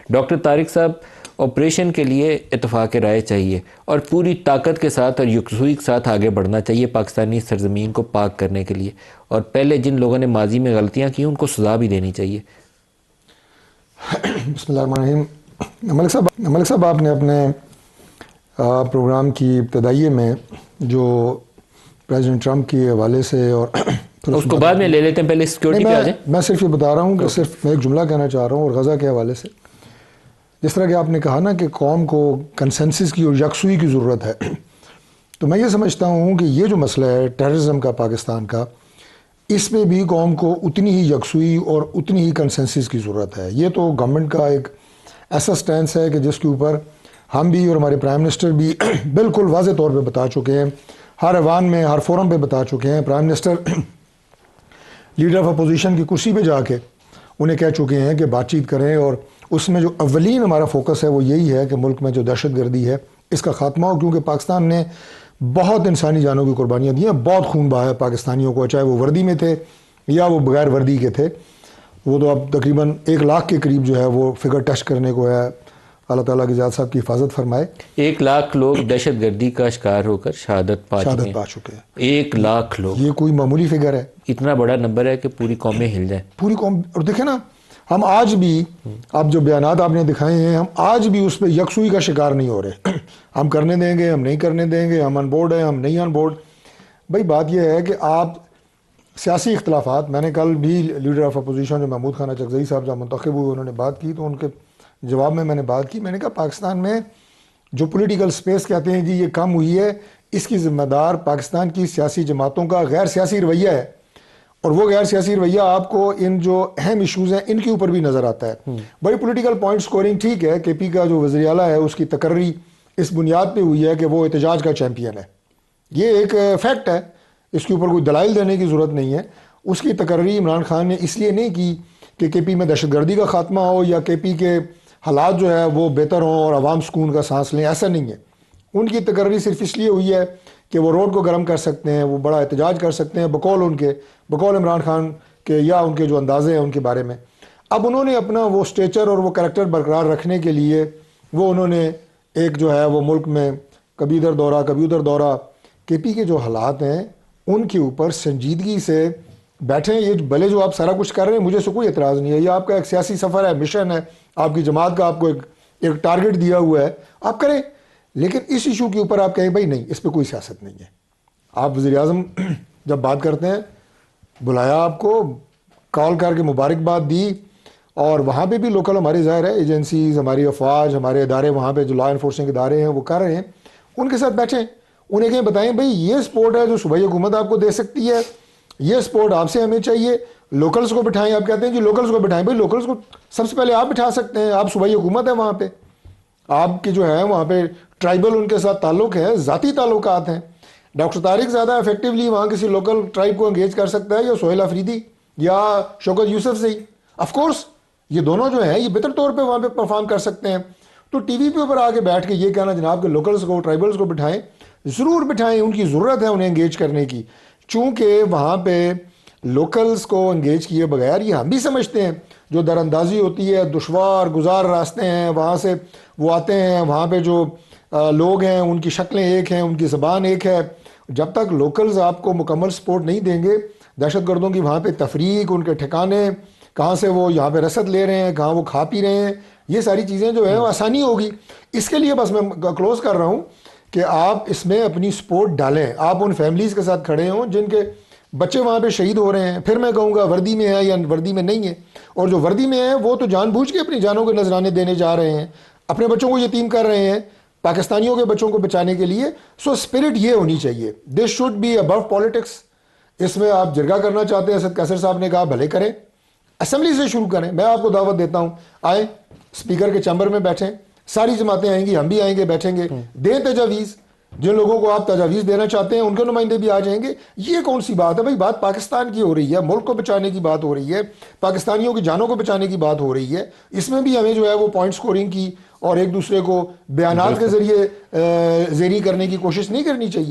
Doctor Tariq صاحب، operation کے لیے اتفاق رائے چاہیے اور پوری طاقت کے ساتھ اور یکسوئی کے ساتھ آگے بڑھنا چاہیے پاکستانی سرزمین کو پاک کرنے کے لیے، اور پہلے جن لوگوں نے ماضی میں غلطیاں کی ان کو سزا بھی دینی چاہیے۔ بسم اللہ الرحمن الرحیم۔ ملک صاحب، آپ نے اپنے پروگرام کی ابتدائیے میں جو پریزیڈنٹ ٹرمپ کے حوالے سے اور اس کو بعد میں لے لیتے ہیں، پہلے سیکیورٹی پہ آ جائیں۔ میں صرف یہ بتا رہا ہوں کہ صرف میں ایک جملہ کہنا چاہ رہا ہوں، اور غزہ کے حوالے سے جس طرح کہ آپ نے کہا نا کہ قوم کو کنسنسس کی اور یکسوئی کی ضرورت ہے، تو میں یہ سمجھتا ہوں کہ یہ جو مسئلہ ہے ٹیررزم کا پاکستان کا، اس میں بھی قوم کو اتنی ہی یکسوئی اور اتنی ہی کنسنسس کی ضرورت ہے۔ یہ تو گورنمنٹ کا ایک ایسا سٹینس ہے کہ جس کے اوپر ہم بھی اور ہمارے پرائم منسٹر بھی بالکل واضح طور پہ بتا چکے ہیں، ہر ایوان میں ہر فورم پہ بتا چکے ہیں۔ Prime minister leader of opposition کی کرسی پہ جا کے انہیں کہہ چکے ہیں کہ بات چیت کریں، اور اس میں جو اولین ہمارا فوکس ہے وہ یہی ہے کہ ملک میں جو دہشت گردی ہے اس کا خاتمہ ہو، کیونکہ پاکستان نے بہت انسانی جانوں کی قربانیاں دی ہیں، بہت خون بہا ہے پاکستانیوں کو، چاہے وہ وردی میں تھے یا وہ بغیر وردی کے تھے۔ وہ تو اب تقریباً 1 لاکھ کے قریب جو ہے وہ فگر ٹچ کرنے کو ہے۔ اللہ تعالیٰ کی ذات صاحب کی حفاظت فرمائے۔ 1 لاکھ لوگ دہشت گردی کا شکار ہو کر شہادت پا چکے ہیں۔ 1 لاکھ لوگ، یہ کوئی معمولی فگر ہے؟ اتنا بڑا نمبر ہے کہ پوری قومیں ہل جائیں، پوری قوم۔ اور دیکھیں نا، ہم آج بھی، اب جو بیانات آپ نے دکھائے ہیں، ہم آج بھی اس پہ یکسوئی کا شکار نہیں ہو رہے۔ ہم کرنے دیں گے، ہم نہیں کرنے دیں گے، ہم آن بورڈ ہیں، ہم نہیں آن بورڈ۔ بھائی بات یہ ہے کہ آپ سیاسی اختلافات، میں نے کل بھی لیڈر آف اپوزیشن جو محمود خان چکزئی صاحب جب منتخب ہوئے انہوں نے بات کی، تو ان کے جواب میں نے بات کی، میں نے کہا پاکستان میں جو پولیٹیکل سپیس کہتے ہیں جی یہ کم ہوئی ہے، اس کی ذمہ دار پاکستان کی سیاسی جماعتوں کا غیر سیاسی رویہ ہے، اور وہ غیر سیاسی رویہ آپ کو ان جو اہم ایشوز ہیں ان کے اوپر بھی نظر آتا ہے۔ بڑی پولیٹیکل پوائنٹ سکورنگ ٹھیک ہے، کے پی کا جو وزیر اعلیٰ ہے اس کی تقرری اس بنیاد پہ ہوئی ہے کہ وہ احتجاج کا چیمپئن ہے، یہ ایک فیکٹ ہے، اس کے اوپر کوئی دلائل دینے کی ضرورت نہیں ہے۔ اس کی تقرری عمران خان نے اس لیے نہیں کی کہ کے پی میں دہشت گردی کا خاتمہ ہو یا کے پی کے حالات جو ہے وہ بہتر ہوں اور عوام سکون کا سانس لیں، ایسا نہیں ہے۔ ان کی تقرری صرف اس لیے ہوئی ہے کہ وہ روڈ کو گرم کر سکتے ہیں، وہ بڑا احتجاج کر سکتے ہیں بقول عمران خان کے یا ان کے جو اندازے ہیں ان کے بارے میں۔ اب انہوں نے اپنا وہ سٹیچر اور وہ کریکٹر برقرار رکھنے کے لیے وہ انہوں نے ایک جو ہے وہ ملک میں کبھی ادھر دورہ کبھی ادھر دورہ، کے پی کے جو حالات ہیں ان کے اوپر سنجیدگی سے بیٹھیں۔ یہ بھلے جو آپ سارا کچھ کر رہے ہیں مجھے سے کوئی اعتراض نہیں ہے، یہ آپ کا ایک سیاسی سفر ہے، مشن ہے، آپ کی جماعت کا آپ کو ایک ٹارگٹ دیا ہوا ہے، آپ کریں، لیکن اس ایشو کے اوپر آپ کہیں بھائی نہیں، اس پہ کوئی سیاست نہیں ہے۔ آپ وزیر اعظم جب بات کرتے ہیں، بلایا آپ کو، کال کر کے مبارکباد دی، اور وہاں پہ بھی لوکل ہماری ظاہر ہے ایجنسیز، ہماری افواج، ہمارے ادارے وہاں پہ جو لا انفورسنگ ادارے ہیں وہ کر رہے ہیں، ان کے ساتھ بیٹھیں، انہیں کہیں بتائیں بھائی یہ سپورٹ ہے جو صوبائی حکومت آپ کو دے سکتی ہے، یہ سپورٹ آپ سے ہمیں چاہیے، لوکلز کو بٹھائیں۔ آپ کہتے ہیں جی لوکلز کو بٹھائیں، بھائی لوکلز کو سب سے پہلے آپ بٹھا سکتے ہیں، آپ صوبائی حکومت ہے، وہاں پہ آپ کی جو ہے وہاں پہ ٹرائبل ان کے ساتھ تعلق ہے، ذاتی تعلقات ہیں۔ ڈاکٹر طارق زیادہ افیکٹولی وہاں کسی لوکل ٹرائب کو انگیج کر سکتا ہے یا سہیل افریدی یا شوکت یوسف سے ہی، آف کورس یہ دونوں جو ہیں یہ بہتر طور پہ وہاں پہ پرفارم کر سکتے ہیں۔ تو ٹی وی پہ اوپر آ کے بیٹھ کے یہ کہنا جناب کہ لوکلز کو ٹرائبلز کو بٹھائیں، ضرور بٹھائیں، ان کی ضرورت ہے انہیں انگیج کرنے کی، چونکہ وہاں پہ لوکلز کو انگیج کیے بغیر یہ ہم بھی سمجھتے ہیں جو در اندازی ہوتی ہے، دشوار گزار راستے ہیں، وہاں سے وہ آتے ہیں، وہاں پہ جو لوگ ہیں ان کی شکلیں ایک ہیں، ان کی زبان ایک ہے، جب تک لوکلز آپ کو مکمل سپورٹ نہیں دیں گے، دہشت گردوں کی وہاں پہ تفریق، ان کے ٹھکانے کہاں سے وہ یہاں پہ رسد لے رہے ہیں، کہاں وہ کھا پی رہے ہیں، یہ ساری چیزیں جو ہیں وہ آسانی ہوگی۔ اس کے لیے بس میں کلوز کر رہا ہوں کہ آپ اس میں اپنی سپورٹ ڈالیں، آپ ان فیملیز کے ساتھ کھڑے ہوں جن کے بچے وہاں پہ شہید ہو رہے ہیں، پھر میں کہوں گا وردی میں ہے یا وردی میں نہیں ہے، اور جو وردی میں ہے وہ تو جان بوجھ کے اپنی جانوں کے نذرانے دینے جا رہے ہیں، اپنے بچوں کو یتیم کر رہے ہیں پاکستانیوں کے بچوں کو بچانے کے لیے۔ سو اسپرٹ یہ ہونی چاہیے، this should be above politics. اس میں آپ جرگہ کرنا چاہتے ہیں، اسد قیصر صاحب نے کہا بھلے کریں، اسمبلی سے شروع کریں، میں آپ کو دعوت دیتا ہوں، آئیں اسپیکر کے چیمبر میں بیٹھیں، ساری جماعتیں آئیں گی، ہم بھی آئیں گے، بیٹھیں گے، دیں تجاویز، جن لوگوں کو آپ تجاویز دینا چاہتے ہیں ان کے نمائندے بھی آ جائیں گے۔ یہ کون سی بات ہے بھائی؟ بات پاکستان کی ہو رہی ہے، ملک کو بچانے کی بات ہو رہی ہے، پاکستانیوں کی جانوں کو بچانے کی بات ہو رہی ہے، اس میں بھی ہمیں جو ہے وہ پوائنٹ سکورنگ کی اور ایک دوسرے کو بیانات کے ذریعے زیریں کرنے کی کوشش نہیں کرنی چاہیے۔